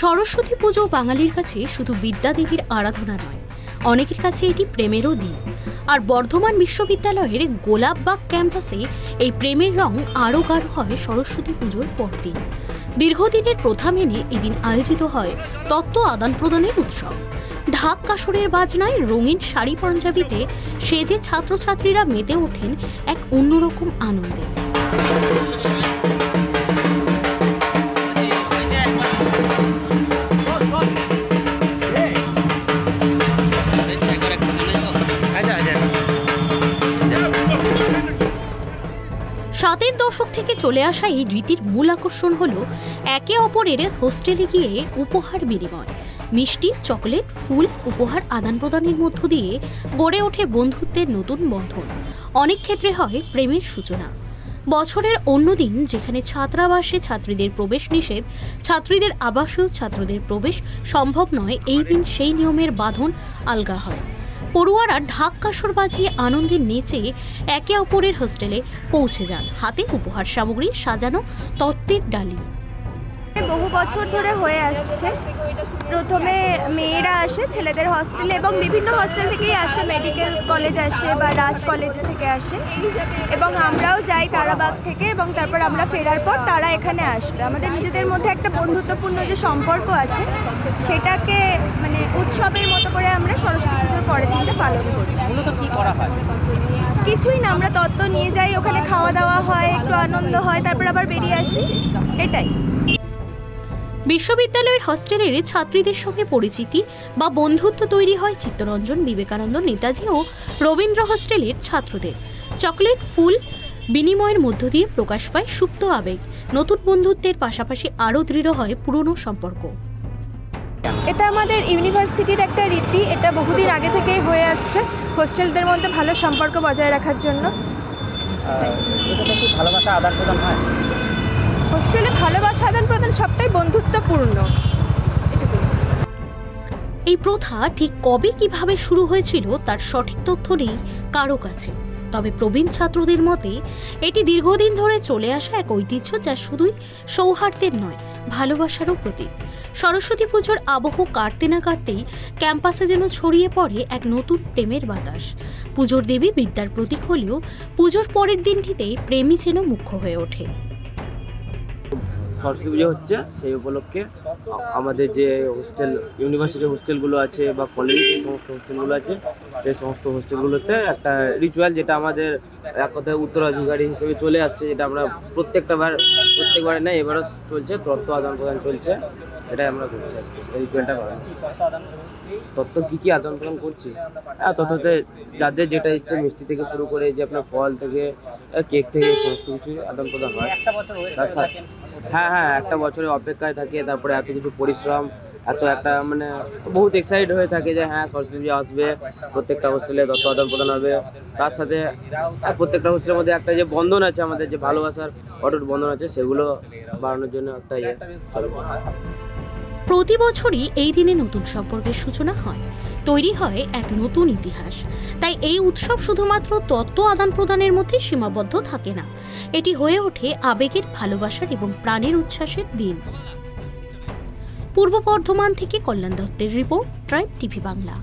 সরস্বতী পুজো বাঙালির কাছে শুধু বিদ্যা দেবীর আরাধনা নয়, অনেকের কাছে এটি প্রেমেরও দিন। আর বর্ধমান বিশ্ববিদ্যালয়ের গোলাপবাগ ক্যাম্পাসে এই প্রেমের রং আরও গাঢ় হয় সরস্বতী পুজোর পরদিন। দীর্ঘদিনের প্রথা মেনে এদিন আয়োজিত হয় তত্ত্ব আদান প্রদানের উৎসব। ঢাক কাসরের বাজনায় রঙিন শাড়ি পাঞ্জাবিতে সেজে ছাত্রছাত্রীরা মেতে ওঠেন এক অন্যরকম আনন্দে। সাতের দশক থেকে চলে আসা এই রীতির মূল আকর্ষণ হল একে অপরের হোস্টেলে গিয়ে উপহার বিনিময়। মিষ্টি, চকলেট, ফুল উপহার আদান প্রদানের মধ্য দিয়ে গড়ে ওঠে বন্ধুত্বের নতুন বন্ধন। অনেক ক্ষেত্রে হয় প্রেমের সূচনা। বছরের অন্য দিন যেখানে ছাত্রাবাসে ছাত্রীদের প্রবেশ নিষেধ, ছাত্রীদের আবাসেও ছাত্রদের প্রবেশ সম্ভব নয়, এই দিন সেই নিয়মের বাঁধন আলগা হয়। পড়ুয়ারা ঢাক কাসর বাজিয়ে আনন্দে নেচে একে অপরের হোস্টেলে পৌঁছে যান, হাতে উপহার সামগ্রী সাজানো তত্ত্বের ডালি। বহু বছর ধরে হয়ে আসছে। প্রথমে মেয়েরা আসে ছেলেদের হস্টেলে এবং বিভিন্ন হস্টেল থেকেই আসে, মেডিকেল কলেজ আসে বা রাজ কলেজ থেকে আসে এবং আমরাও যাই তারাবাগ থেকে এবং তারপর আমরা ফেরার পর তারা এখানে আসবে। আমাদের নিজেদের মধ্যে একটা বন্ধুত্বপূর্ণ যে সম্পর্ক আছে সেটাকে মানে উৎসবের মতো করে আমরা সরস্বতী পুজোর পরের দিনটা পালন করি। কিছুই না, আমরা তত্ত্ব নিয়ে যাই, ওখানে খাওয়া দাওয়া হয়, একটু আনন্দ হয়, তারপর আবার বেরিয়ে আসি, এটাই। বিশ্ববিদ্যালয়ের হস্টেলের ছাত্রীদের সঙ্গে পরিচিতি বা বন্ধুত্ব তৈরি হয় চিত্তরঞ্জন, বিবেকানন্দ, নেতাজি ও রবীন্দ্র হস্টেলের ছাত্রদের। চকলেট, ফুল বিনিময়ের মধ্য দিয়ে প্রকাশ পায় সুপ্ত আবেগ। নতুন বন্ধুত্বের পাশাপাশি আরও দৃঢ় হয় পুরনো সম্পর্ক। এটা আমাদের ইউনিভার্সিটির একটা রীতি, এটা বহুদিন আগে থেকেই হয়ে আসছে হোস্টেলদের মধ্যে ভালো সম্পর্ক বজায় রাখার জন্য। ভালোবাসা আদান প্রদান হয় হোস্টেলে, ভালোবাসা আদান প্রদান সবটাই বন্ধুত্বপূর্ণ। এই প্রথা ঠিক কবে কিভাবে শুরু হয়েছিল তার সঠিক তথ্য নেই কারো কাছে, তবে প্রবীণ ছাত্রদের মতে এটি দীর্ঘদিন ধরে চলে আসা এক ঐতিহ্য, যা শুধুই সৌহার্দ্যের নয়, ভালোবাসারও প্রতীক। সরস্বতী পুজোর আবহ কাটতে না কাটতেই ক্যাম্পাসে যেন ছড়িয়ে পড়ে এক নতুন প্রেমের বাতাস। পুজোর দেবী বিদ্যার প্রতীক হলেও পুজোর পরের দিনটিতে প্রেমই যেন মুখ্য হয়ে ওঠে। সরস্বতী পুজো হচ্ছে, সেই উপলক্ষে আমাদের যে হোস্টেল, ইউনিভার্সিটির হোস্টেলগুলো আছে বা কলেজের যে সমস্ত হোস্টেলগুলো আছে সেই সমস্ত হোস্টেলগুলোতে একটা রিচুয়াল, যেটা আমাদের এক কথায় উত্তরাধিকারী হিসেবে চলে আসছে, যেটা আমরা প্রত্যেকবারে নেই, এবারও চলছে, তত্ত্ব আদান প্রদান চলছে, এটাই আমরা করছি এই রিচুয়ালটা করা। তত্ত্ব কী আদান প্রদান করছি, তত্ত্বতে যাদের যেটা ইচ্ছে, মিষ্টি থেকে শুরু করে যে আপনার ফল থেকে কেক থেকে সমস্ত কিছু আদান প্রদান হয়। হ্যাঁ, একটা বছরের অপেক্ষায় থাকে, তারপরে এত কিছু পরিশ্রম, এত একটা মানে বহুত এক্সাইটেড হয়ে থাকে যে হ্যাঁ সরস্বতী পুজো আসবে, প্রত্যেকটা হোস্টেলে তত্ত্ব আদান প্রদান হবে। তার সাথে প্রত্যেকটা হোস্টেলের মধ্যে একটা যে বন্ধন আছে, আমাদের যে ভালোবাসার অটুট বন্ধন আছে, সেগুলো বাড়ানোর জন্য একটা প্রতি বছরই এই দিনে নতুন সম্পর্কের সূচনা হয়, তৈরি হয় এক নতুন ইতিহাস। তাই এই উৎসব শুধুমাত্র তত্ত্ব আদান প্রদানের মধ্যে সীমাবদ্ধ থাকে না, এটি হয়ে ওঠে আবেগের, ভালোবাসার এবং প্রাণের উচ্ছ্বাসের দিন। পূর্ব বর্ধমান থেকে কল্যাণ দত্তের রিপোর্ট, ট্রাইব টিভি বাংলা।